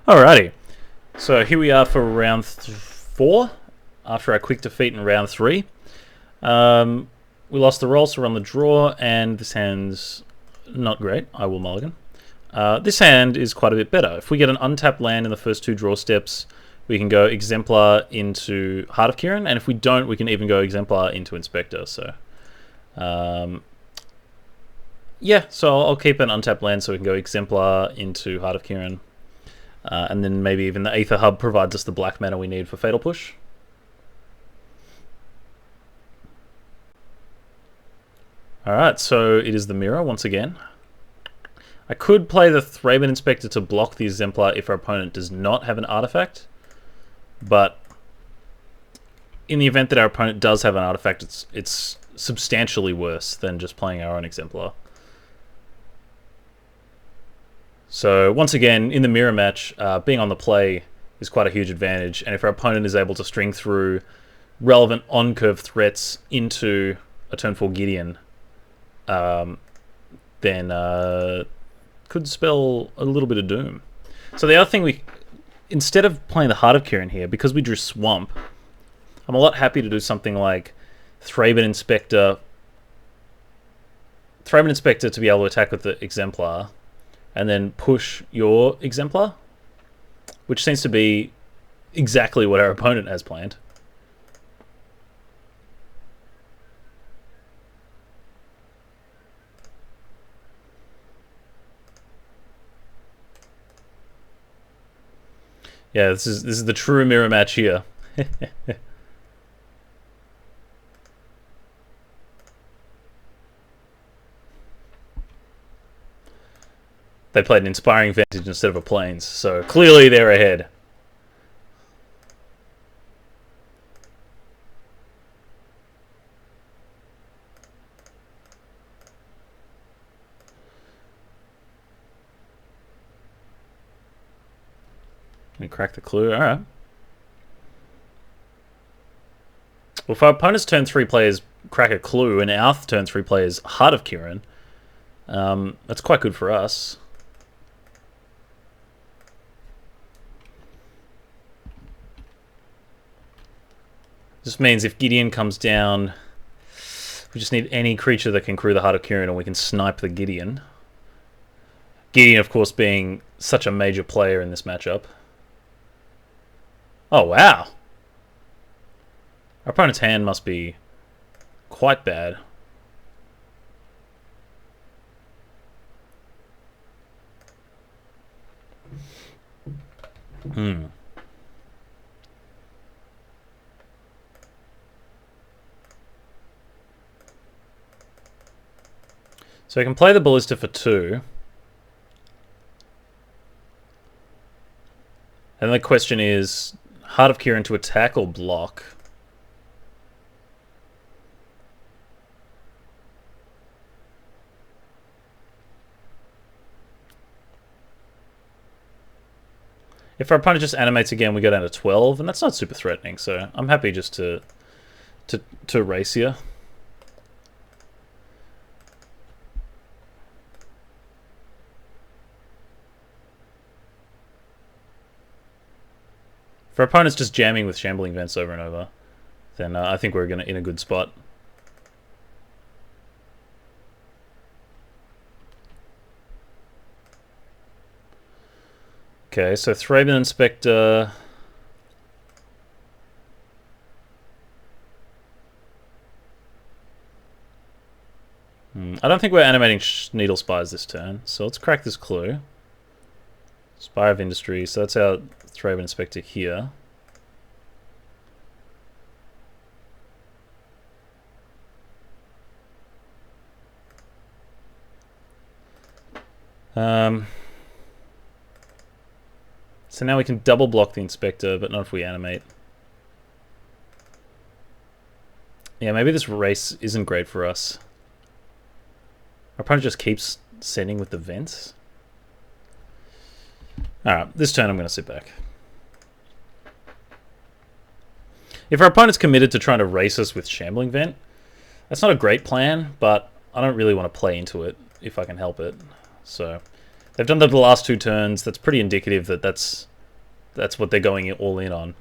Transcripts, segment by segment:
Alrighty, so here we are for round 4, after our quick defeat in round 3. We lost the roll, so we're on the draw, and this hand's not great. I will mulligan. This hand is quite a bit better. If we get an untapped land in the first 2 draw steps, we can go Exemplar into Heart of Kiran, and if we don't, we can even go Exemplar into Inspector. So, yeah, so I'll keep an untapped land so we can go Exemplar into Heart of Kiran. And then maybe even the Aether Hub provides us the black mana we need for Fatal Push. Alright, so it is the mirror once again. I could play the Thraben Inspector to block the Exemplar if our opponent does not have an artifact, but in the event that our opponent does have an artifact, it's substantially worse than just playing our own Exemplar. So once again, in the mirror match, being on the play is quite a huge advantage, and if our opponent is able to string through relevant on-curve threats into a turn 4 Gideon, then could spell a little bit of doom. So the other thing, instead of playing the Heart of Kiran here, because we drew Swamp, I'm a lot happy to do something like Thraben Inspector to be able to attack with the Exemplar, and then push your Exemplar, which seems to be exactly what our opponent has planned. Yeah, this is the true mirror match here. They played an Inspiring Vantage instead of a Plains, so clearly they're ahead. And crack the clue, alright. Well, if our opponent's turn 3 players crack a clue and our turn 3 players Heart of Kiran, that's quite good for us. This means if Gideon comes down, we just need any creature that can crew the Heart of Kiran and we can snipe the Gideon. Gideon, of course, being such a major player in this matchup. Oh, wow. Our opponent's hand must be quite bad. So I can play the Ballista for 2. And the question is, Heart of Kiran to attack or block? If our opponent just animates again, we go down to 12, and that's not super threatening, so I'm happy just to race here. If our opponent's just jamming with Shambling Vents over and over, then I think we're in a good spot. Okay, so Thraben Inspector. I don't think we're animating Needle Spires this turn, so let's crack this clue. Spire of Industry, so that's our Thraben Inspector here. So now we can double block the Inspector, but not if we animate. Yeah, maybe this race isn't great for us. Our opponent just keeps sending with the vents. Alright, this turn I'm going to sit back. If our opponent's committed to trying to race us with Shambling Vent, that's not a great plan, but I don't really want to play into it if I can help it. So they've done that the last 2 turns. That's pretty indicative that that's That's what they're going all in on.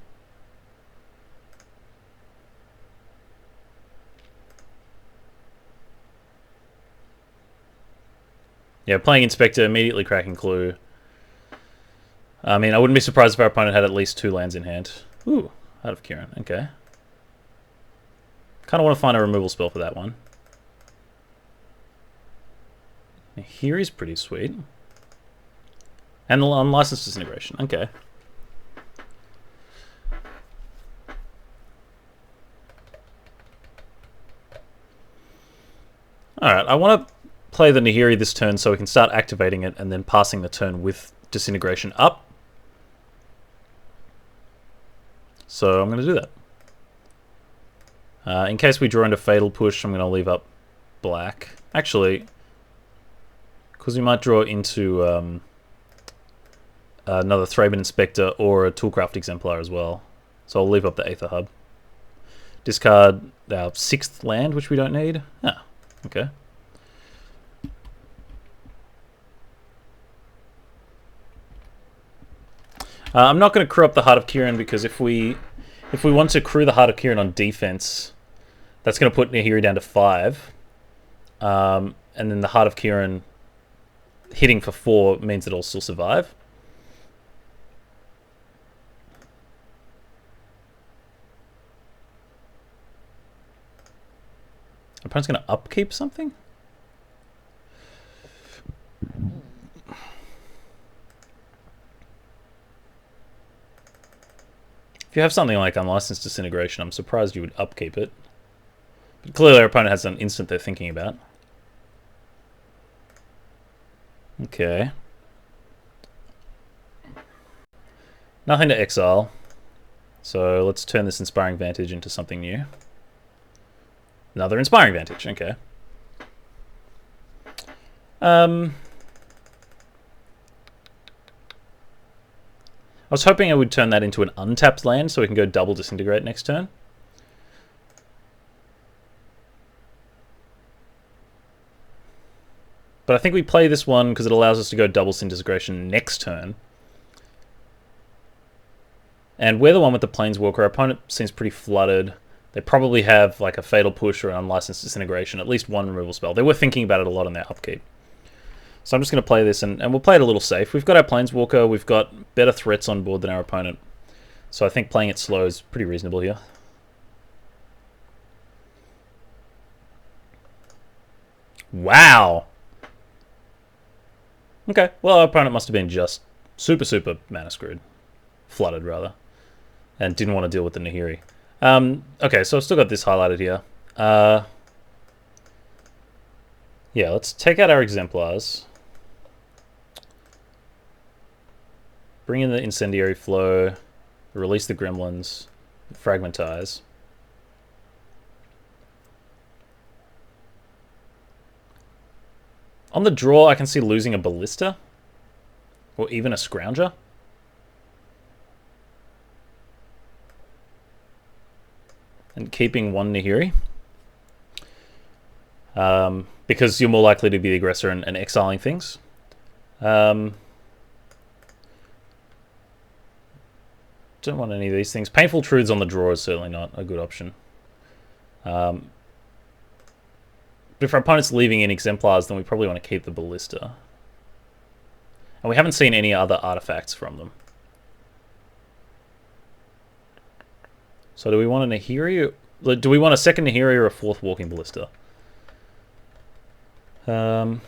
Yeah, playing Inspector, immediately cracking Clue. I mean, I wouldn't be surprised if our opponent had at least 2 lands in hand. Ooh, out of Kieran. Okay. Kind of want to find a removal spell for that one. Here is pretty sweet. And unlicensed disintegration. Okay. Alright, I want to play the Nahiri this turn so we can start activating it and then passing the turn with disintegration up. So I'm going to do that. In case we draw into Fatal Push, I'm going to leave up black. Actually, because we might draw into another Thraben Inspector or a Toolcraft Exemplar as well. So I'll leave up the Aether Hub. Discard our 6th land, which we don't need. Ah, okay. I'm not going to crew up the Heart of Kiran because if we want to crew the Heart of Kiran on defense, that's going to put Nahiri down to 5. And then the Heart of Kiran hitting for 4 means it'll still survive. Opponent's going to upkeep something? If you have something like Unlicensed Disintegration, I'm surprised you would upkeep it. But clearly our opponent has an instant they're thinking about. Okay. Nothing to exile. So let's turn this Inspiring Vantage into something new. Another Inspiring Vantage, okay. I was hoping I would turn that into an untapped land so we can go double Disintegrate next turn. But I think we play this one because it allows us to go double Disintegration next turn. And we're the one with the Planeswalker. Our opponent seems pretty flooded. They probably have like a Fatal Push or an Unlicensed Disintegration, at least one removal spell. They were thinking about it a lot in their upkeep. So I'm just going to play this, and we'll play it a little safe. We've got our Planeswalker, we've got better threats on board than our opponent. So I think playing it slow is pretty reasonable here. Wow! Okay, well our opponent must have been just super mana screwed. Flooded, rather. And didn't want to deal with the Nahiri. Okay, so I've still got this highlighted here. Yeah, let's take out our Exemplars. Bring in the Incendiary Flow, release the Gremlins, Fragmentize. On the draw, I can see losing a Ballista, or even a Scrounger. And keeping one Nahiri. Because you're more likely to be the aggressor and exiling things. Don't want any of these things. Painful Truths on the draw is certainly not a good option. But if our opponent's leaving in Exemplars, then we probably want to keep the Ballista. And we haven't seen any other artifacts from them. So do we want a Nahiri? Do we want a second Nahiri or a 4th Walking Ballista? Probably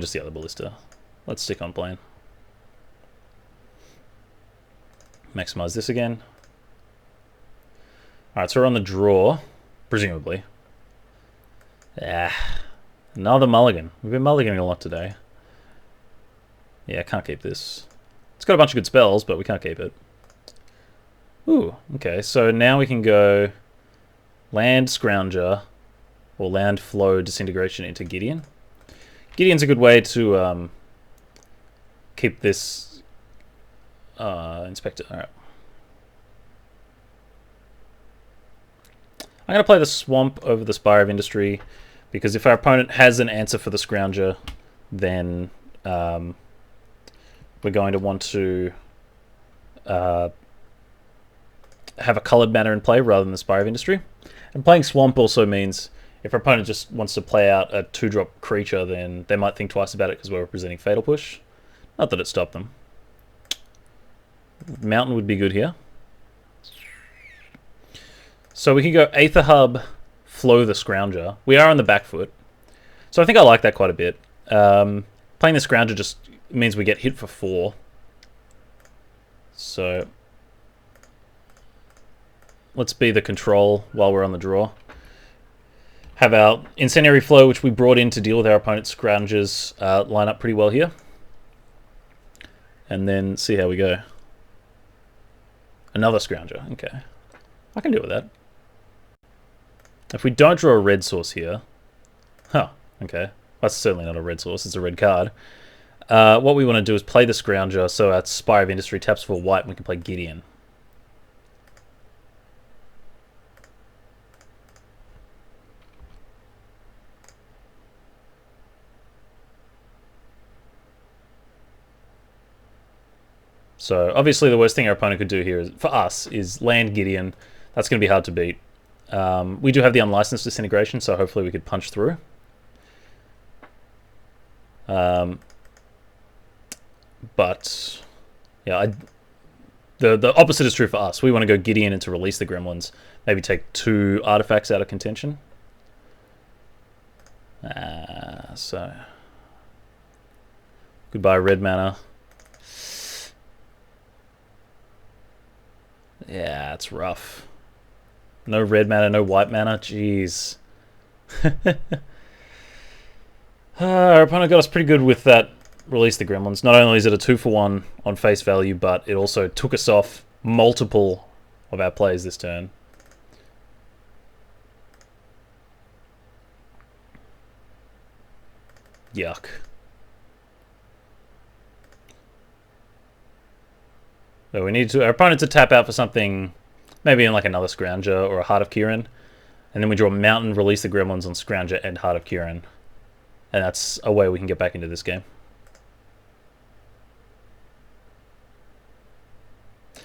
just the other Ballista. Let's stick on plane. Maximize this again. Alright, so we're on the draw, presumably. Another mulligan. We've been mulliganing a lot today. Yeah, I can't keep this. It's got a bunch of good spells, but we can't keep it. Ooh, okay, so now we can go land Scrounger or land Flow Disintegration into Gideon. Gideon's a good way to keep this Inspector. Alright. I'm going to play the Swamp over the Spire of Industry, because if our opponent has an answer for the Scrounger, then we're going to want to have a coloured mana in play rather than the Spire of Industry. And playing Swamp also means if our opponent just wants to play out a 2-drop creature, then they might think twice about it because we're representing Fatal Push. Not that it stopped them. Mountain would be good here. So we can go Aether Hub, Flow the Scrounger. We are on the back foot. So I think I like that quite a bit. Playing the Scrounger just means we get hit for 4. So let's be the control while we're on the draw. Have our Incendiary Flow, which we brought in to deal with our opponent's Scroungers, line up pretty well here. And then see how we go. Another Scrounger, okay. I can deal with that. If we don't draw a red source here... Huh, okay. That's certainly not a red source, it's a red card. What we want to do is play the Scrounger, so our Spire of Industry taps for white and we can play Gideon. So obviously the worst thing our opponent could do here is, for us, is land Gideon. That's going to be hard to beat. We do have the Unlicensed Disintegration, so hopefully we could punch through. But yeah, the opposite is true for us. We want to go Gideon and to release the Gremlins. Maybe take 2 artifacts out of contention. So goodbye red mana. Yeah, it's rough. No red mana, no white mana. Jeez. Our opponent got us pretty good with that release the Gremlins. Not only is it a 2-for-1 on face value, but it also took us off multiple of our plays this turn. Yuck. So we need our opponent to tap out for something, maybe in like another Scrounger or a Heart of Kiran. And then we draw Mountain, release the Gremlins on Scrounger and Heart of Kiran. And that's a way we can get back into this game.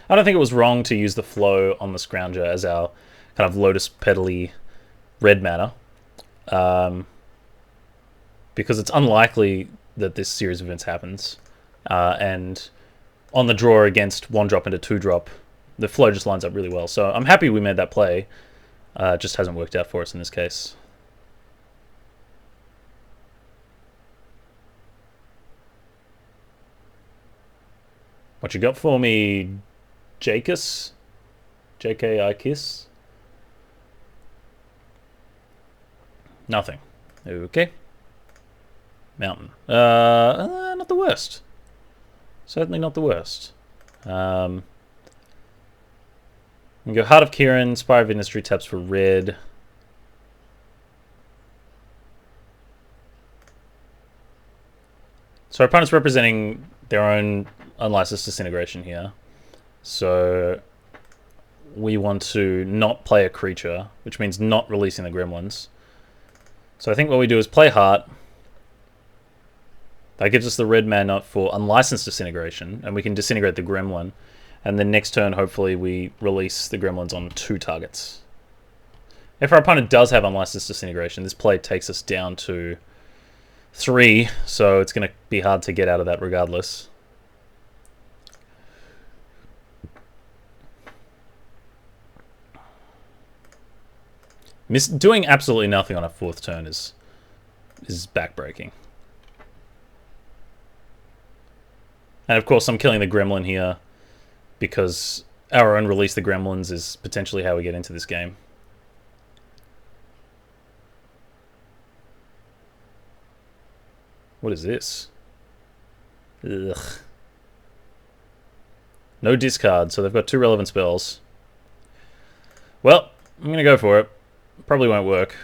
I don't think it was wrong to use the flow on the Scrounger as our kind of Lotus Petal-y red mana. Because it's unlikely that this series of events happens. And on the draw against 1-drop into 2-drop, the flow just lines up really well. So I'm happy we made that play. It just hasn't worked out for us in this case. What you got for me, Jacus? JKI Kiss? Nothing. Okay. Mountain. Not the worst. Certainly not the worst. We can go Heart of Kiran, Spire of Industry taps for red. So our opponent's representing their own Unlicensed Disintegration here. So we want to not play a creature, which means not releasing the Gremlins. So I think what we do is play Heart. That gives us the red mana for Unlicensed Disintegration, and we can disintegrate the Gremlin. And then next turn, hopefully, we release the Gremlins on 2 targets. If our opponent does have Unlicensed Disintegration, this play takes us down to 3, so it's going to be hard to get out of that regardless. Doing absolutely nothing on a 4th turn is backbreaking. And of course I'm killing the Gremlin here because our own release the Gremlins is potentially how we get into this game. What is this? Ugh. No discard, so they've got 2 relevant spells. Well, I'm going to go for it. Probably won't work.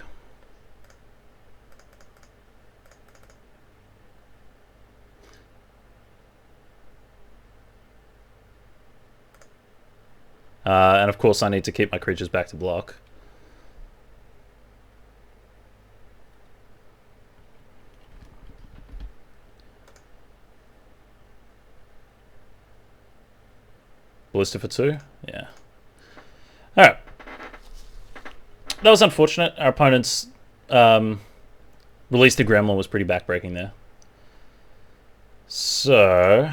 And of course I need to keep my creatures back to block. Ballista for 2? Yeah. Alright. That was unfortunate. Our opponent's release the Gremlin was pretty backbreaking there. So,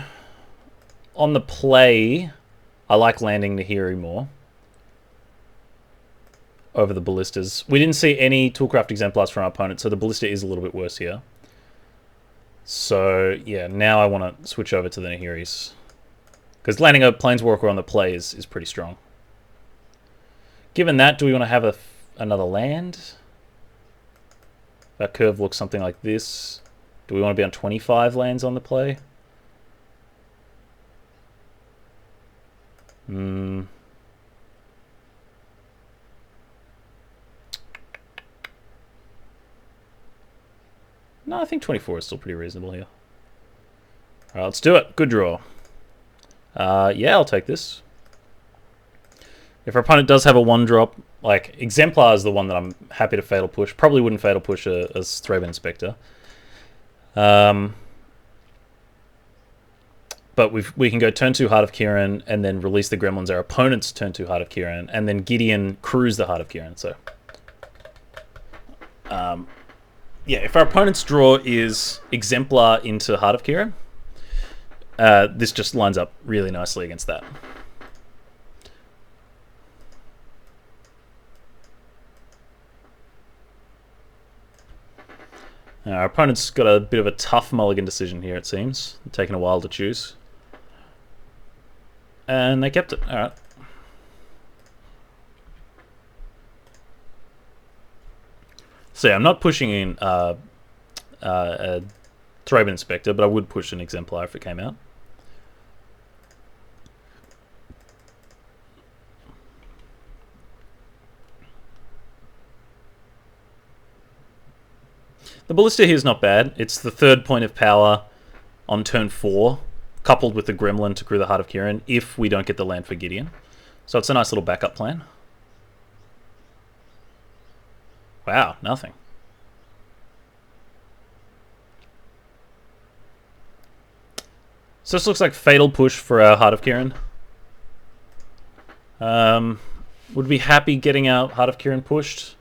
on the play, I like landing Nahiri more over the Ballistas. We didn't see any Toolcraft Exemplars from our opponent, so the Ballista is a little bit worse here. So, yeah, now I want to switch over to the Nahiris. Because landing a Planeswalker on the play is pretty strong. Given that, do we want to have another land? That curve looks something like this. Do we want to be on 25 lands on the play? No, I think 24 is still pretty reasonable here. Alright, let's do it. Good draw. Yeah, I'll take this. If our opponent does have a 1-drop, like, Exemplar is the one that I'm happy to Fatal Push. Probably wouldn't Fatal Push a Thraben Inspector. But we can go turn 2 Heart of Kiran and then release the Gremlins, our opponent's turn 2 Heart of Kiran, and then Gideon cruise the Heart of Kiran. So, yeah, if our opponent's draw is Exemplar into Heart of Kiran, this just lines up really nicely against that. Our opponent's got a bit of a tough mulligan decision here, it seems. Taking a while to choose. And they kept it. Alright. So yeah, I'm not pushing in a Thraben Inspector, but I would push an Exemplar if it came out. The Ballista here is not bad. It's the 3rd point of power on turn 4, coupled with the Gremlin to crew the Heart of Kiran, if we don't get the land for Gideon. So it's a nice little backup plan. Wow, nothing. So this looks like Fatal Push for our Heart of Kiran. Would be happy getting our Heart of Kiran pushed.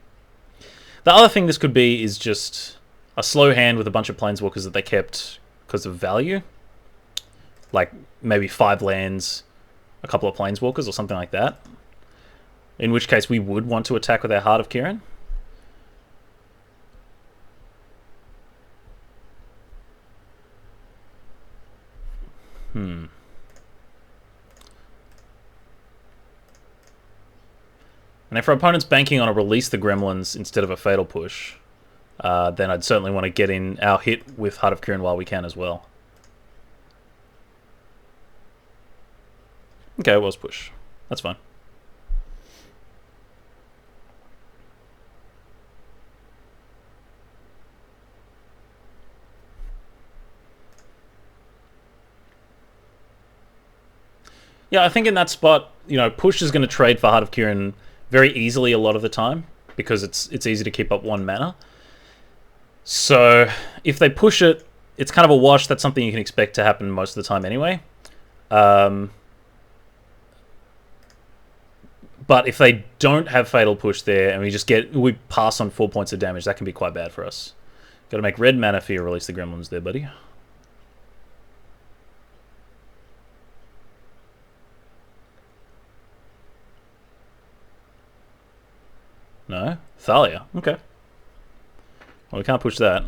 The other thing this could be is just a slow hand with a bunch of Planeswalkers that they kept because of value. Like maybe 5 lands, a couple of Planeswalkers or something like that. In which case we would want to attack with our Heart of Kiran. And if our opponent's banking on a release the Gremlins instead of a Fatal Push, then I'd certainly want to get in our hit with Heart of Kiran while we can as well. Okay, it was push. That's fine. Yeah, I think in that spot, you know, push is going to trade for Heart of Kiran very easily a lot of the time because it's easy to keep up 1 mana. So if they push it, it's kind of a wash. That's something you can expect to happen most of the time anyway. But if they don't have Fatal Push there and we pass on 4 points of damage, that can be quite bad for us. Got to make red mana for you, release the Gremlins there, buddy. No? Thalia. Okay. Well, we can't push that.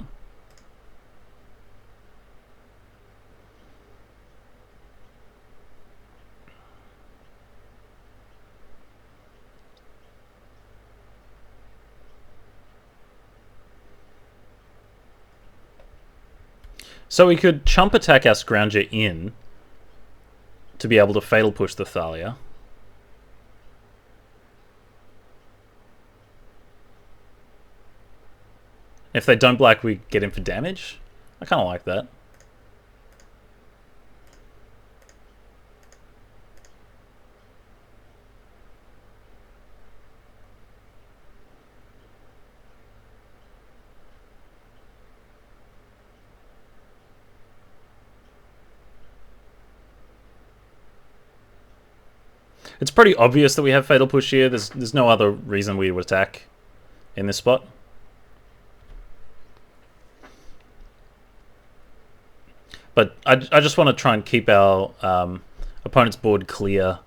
So we could chump attack our Scrounger in to be able to Fatal Push the Thalia. If they don't black, we get in for damage. I kind of like that. It's pretty obvious that we have Fatal Push here. There's no other reason we would attack in this spot. But I just want to try and keep our opponent's board clear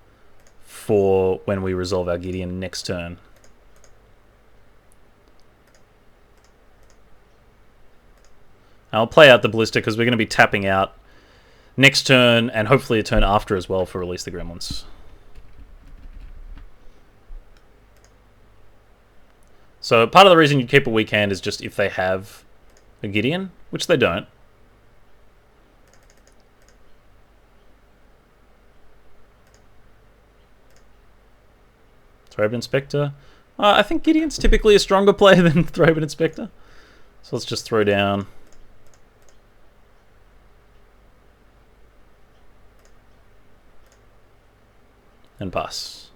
for when we resolve our Gideon next turn. I'll play out the Ballista because we're going to be tapping out next turn and hopefully a turn after as well for Release the Gremlins. So part of the reason you keep a weak hand is just if they have a Gideon, which they don't. Throbbing Inspector. I think Gideon's typically a stronger player than Throbbing Inspector. So let's just throw down. And pass.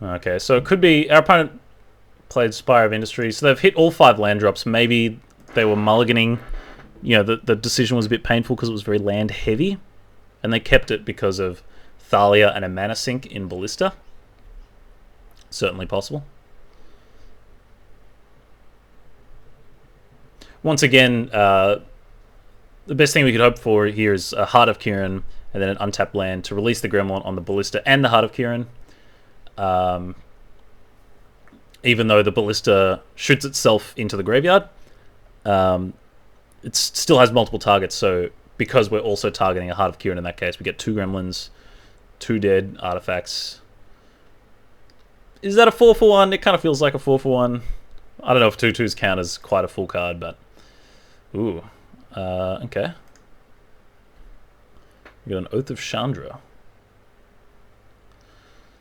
Okay, so it could be our opponent played Spire of Industry, so they've hit all 5 land drops. Maybe they were mulliganing. You know, the decision was a bit painful because it was very land heavy, and they kept it because of Thalia and a mana sink in Ballista. Certainly possible. Once again, the best thing we could hope for here is a Heart of Kiran and then an untapped land to release the Gremlin on the Ballista and the Heart of Kiran. Even though the Ballista shoots itself into the graveyard, it still has multiple targets, so because we're also targeting a Heart of Kiran in that case, we get 2 Gremlins, 2 dead artifacts. Is that a 4-for-1? It kind of feels like a 4-for-1. I don't know if 2/2s count as quite a full card, but... Ooh. Okay. We got an Oath of Chandra.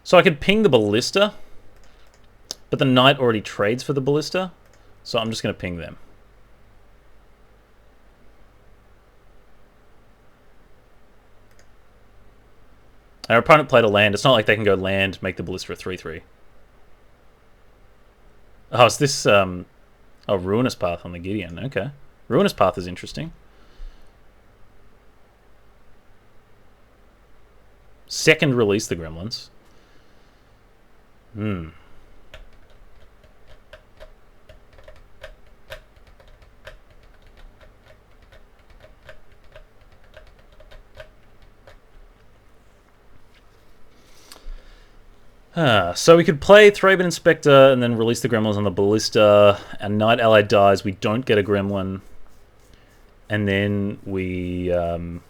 So I could ping the Ballista, but the Knight already trades for the Ballista, so I'm just going to ping them. Our opponent played a land. It's not like they can go land, make the Ballista a 3/3. Oh, is this... Oh, Ruinous Path on the Gideon. Okay. Ruinous Path is interesting. Second release the Gremlins. So we could play Thraben Inspector and then release the Gremlins on the Ballista. And Knight Ally dies, we don't get a Gremlin. And then we don't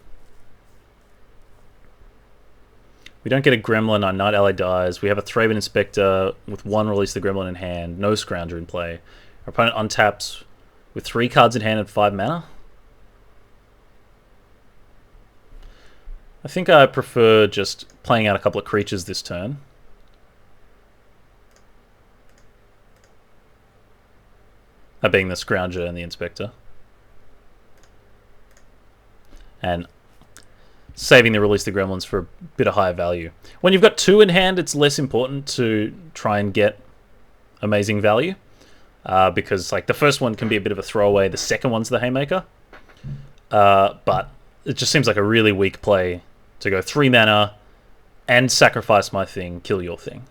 get a Gremlin, our Knight Ally dies. We have a Thraben Inspector with 1 release the Gremlin in hand, no Scrounger in play. Our opponent untaps with 3 cards in hand and 5 mana. I think I prefer just playing out a couple of creatures this turn. That being the Scrounger and the Inspector. And saving the release the Gremlins for a bit of higher value. When you've got 2 in hand, it's less important to try and get amazing value. Because like the first one can be a bit of a throwaway, the second one's the Haymaker. But it just seems like a really weak play to go 3 mana and sacrifice my thing, kill your thing.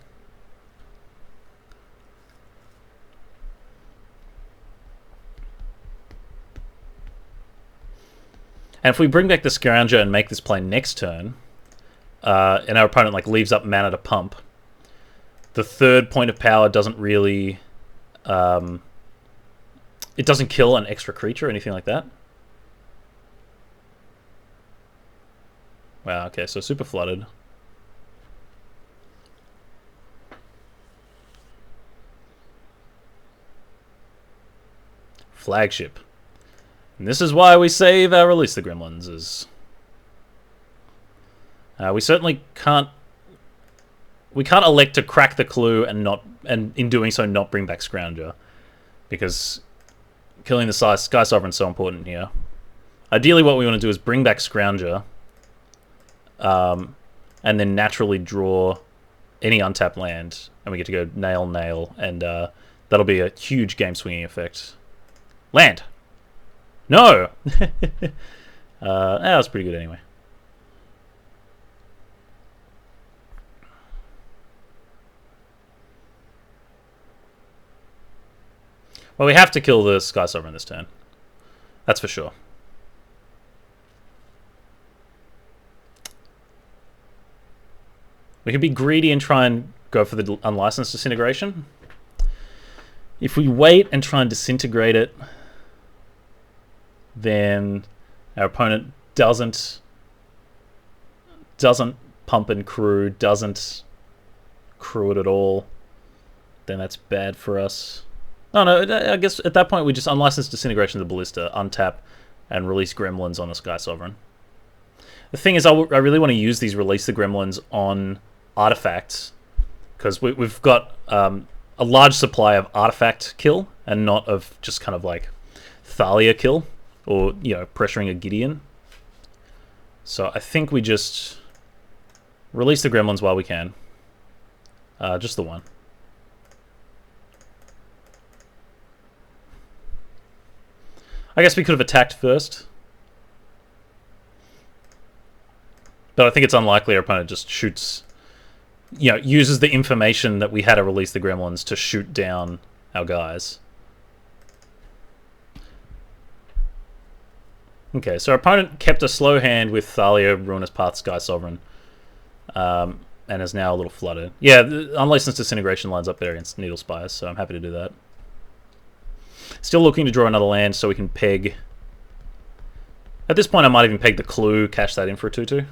And if we bring back the Scrounger and make this play next turn, and our opponent like leaves up mana to pump, the 3rd point of power doesn't really... it doesn't kill an extra creature or anything like that. Wow, okay, so super flooded. Flagship. And this is why we save our Release the Gremlins. We certainly can't... We can't elect to crack the clue and in doing so not bring back Scrounger. Because killing the Sky Sovereign is so important here. Ideally what we want to do is bring back Scrounger. And then naturally draw any untapped land. And we get to go nail, and That'll be a huge game swinging effect. Land! No! That was pretty good anyway. Well, we have to kill the Sky Sovereign this turn. That's for sure. We could be greedy and try and go for the unlicensed disintegration. If we wait and try and disintegrate it, then our opponent doesn't pump and crew, doesn't crew it at all, then that's bad for us. Oh no, I guess at that point we just unlicense disintegration of the Ballista, untap, and release gremlins on the Sky Sovereign. The thing is, I really want to use these release the gremlins on artifacts, because we've got a large supply of artifact kill, and not of just kind of like Thalia kill, or, you know, pressuring a Gideon. So I think we just release the gremlins while we can. Just the one. I guess we could have attacked first. But I think it's unlikely our opponent just shoots, you know, uses the information that we had to release the gremlins to shoot down our guys. Okay, so our opponent kept a slow hand with Thalia, Ruinous Path, Sky Sovereign, and is now a little flooded. Yeah, the unlicensed disintegration lines up there against Needle Spires, so I'm happy to do that. Still looking to draw another land so we can peg. At this point, I might even peg the Clue, cash that in for a 2/2.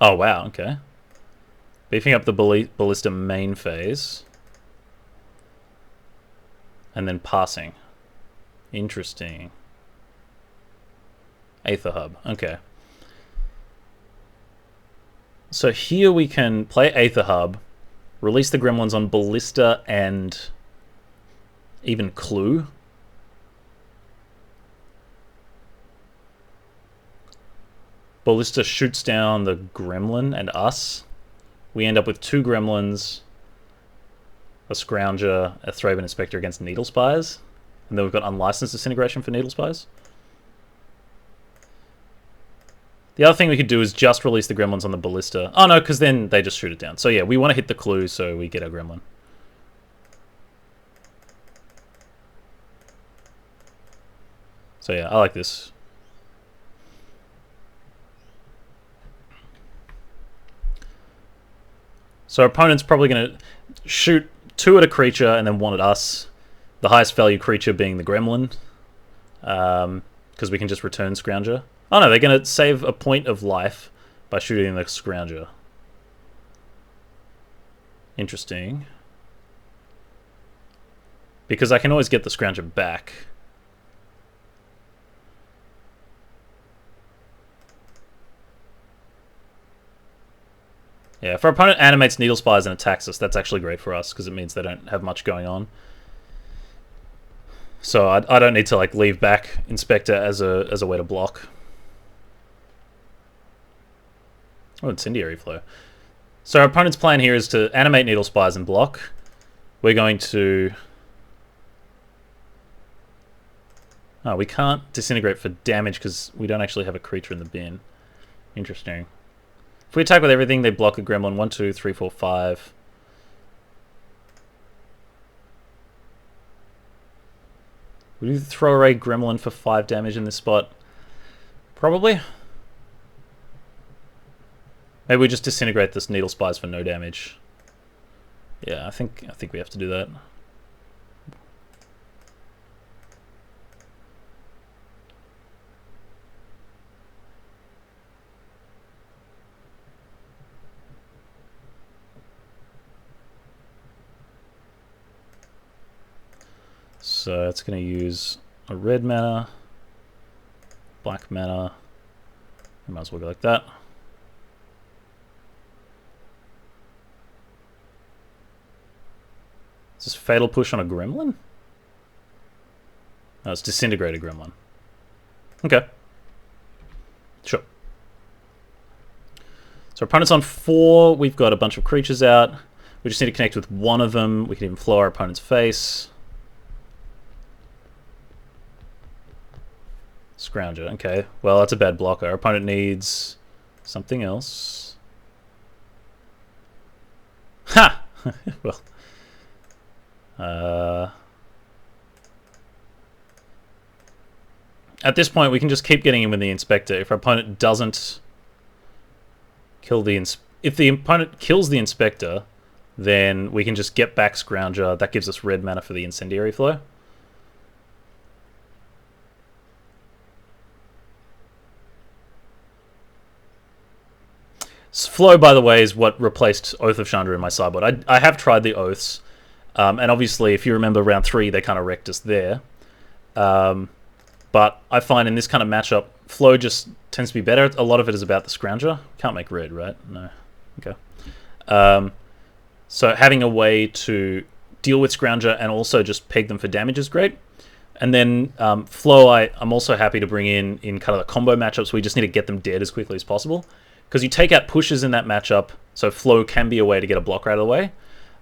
Oh, wow, okay. Beefing up the Ballista main phase. And then passing. Interesting. Aether Hub, okay. So here we can play Aether Hub, release the gremlins on Ballista and even Clue. Ballista shoots down the gremlin and us. We end up with 2 gremlins, a Scrounger, a Thraben Inspector against Needle Spires. And then we've got unlicensed disintegration for Needle Spires. The other thing we could do is just release the gremlins on the Ballista. Oh no, because then they just shoot it down. So yeah, we want to hit the Clue so we get our gremlin. So yeah, I like this. So our opponent's probably going to shoot 2 at a creature and then 1 at us. The highest value creature being the gremlin. Because we can just return Scrounger. Oh no, they're going to save a point of life by shooting the Scrounger. Interesting. Because I can always get the Scrounger back. Yeah, if our opponent animates Needle Spires and attacks us, that's actually great for us, because it means they don't have much going on. So I don't need to like leave back Inspector as a way to block. Oh, Incendiary Flow. So our opponent's plan here is to animate Needle Spires and block. We're going to... Oh, we can't disintegrate for damage because we don't actually have a creature in the bin. Interesting. If we attack with everything, they block a gremlin. 1, 2, 3, 4, 5. Would you throw away gremlin for 5 damage in this spot? Probably. Maybe we just disintegrate this Needle Spires for no damage. Yeah, I think we have to do that. So it's going to use a red mana, black mana. We might as well go like that. Is this Fatal Push on a gremlin? No, it's Disintegrated Gremlin. Okay. Sure. So our opponent's on 4. We've got a bunch of creatures out. We just need to connect with one of them. We can even flow our opponent's face. Scrounger, okay. Well, that's a bad blocker. Our opponent needs something else. Ha! Well. At this point, we can just keep getting in with the Inspector. If our opponent doesn't kill the... If the opponent kills the Inspector, then we can just get back Scrounger. That gives us red mana for the Incendiary Flow. Flow, by the way, is what replaced Oath of Chandra in my sideboard. I have tried the Oaths, and obviously, if you remember round 3, they kind of wrecked us there. But I find in this kind of matchup, Flow just tends to be better. A lot of it is about the Scrounger. Can't make red, right? No. Okay. So having a way to deal with Scrounger and also just peg them for damage is great. And then Flow, I'm also happy to bring in kind of the combo matchups where you just need to get them dead as quickly as possible. Because you take out pushes in that matchup, so Flow can be a way to get a blocker out of the way.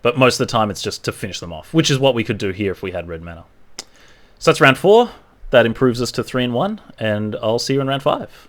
But most of the time, it's just to finish them off, which is what we could do here if we had red mana. So that's round 4. That improves us to 3-1, and I'll see you in round 5.